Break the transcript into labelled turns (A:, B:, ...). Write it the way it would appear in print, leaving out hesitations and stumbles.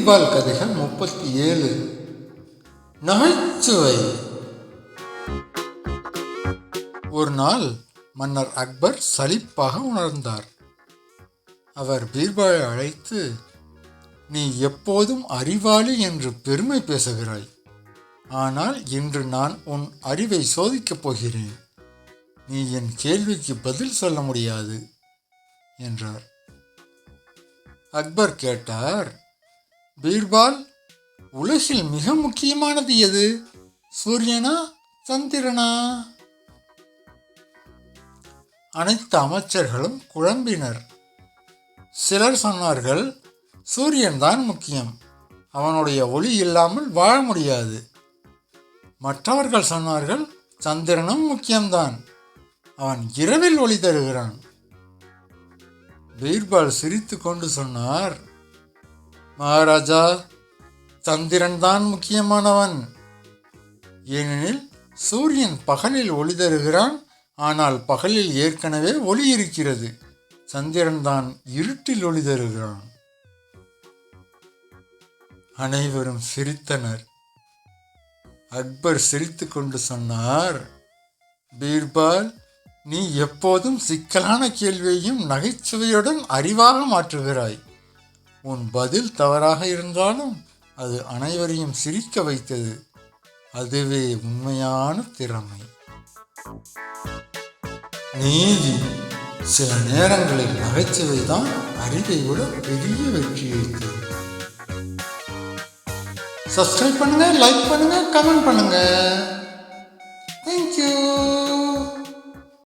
A: பீர்பால் கதைகள் 37. நகைச்சுவை. ஒரு நாள் மன்னர் அக்பர் சலிப்பாக உணர்ந்தார். அவர் பீர்பாலை அழைத்து, நீ எப்போதும் அறிவாளி என்று பெருமை பேசுகிறாய். ஆனால் இன்று நான் உன் அறிவை சோதிக்கப் போகிறேன். நீ என் கேள்விக்கு பதில் சொல்ல முடியாது என்றார். அக்பர் கேட்டார், பீர்பால், உலகில் மிக முக்கியமானது எது? சூரியனா சந்திரனா? அனைத்து அமைச்சர்களும் குழம்பினர். சிலர் சொன்னார்கள், சூரியன் தான் முக்கியம், அவனுடைய ஒளி இல்லாமல் வாழ முடியாது. மற்றவர்கள் சொன்னார்கள், சந்திரனும் முக்கியம்தான், அவன் இரவில் ஒளி தருகிறான். பீர்பால் சிரித்து கொண்டு சொன்னார், மகாராஜா, சந்திரன் தான் முக்கியமானவன். ஏனெனில் சூரியன் பகலில் ஒளி தருகிறான், ஆனால் பகலில் ஏற்கனவே ஒளி இருக்கிறது. சந்திரன் தான் இருட்டில் ஒளி தருகிறான். அனைவரும் சிரித்தனர். அக்பர் சிரித்து கொண்டு சொன்னார், பீர்பால், நீ எப்போதும் சிக்கலான கேள்வியையும் நகைச்சுவையுடன் அறிவாக மாற்றுகிறாய். உன் பதில் தவறாக இருந்தாலும் அது அனைவரையும் சிரிக்க வைத்தது. அதுவே உண்மையான திறமை. நீதி. சில நேரங்களில் நகைச்சுவை தான் அறிவை விட பெரிய வெற்றியை தரும். சப்ஸ்கிரைப் பண்ணுங்க, லைக் பண்ணுங்க, கமெண்ட் பண்ணுங்க.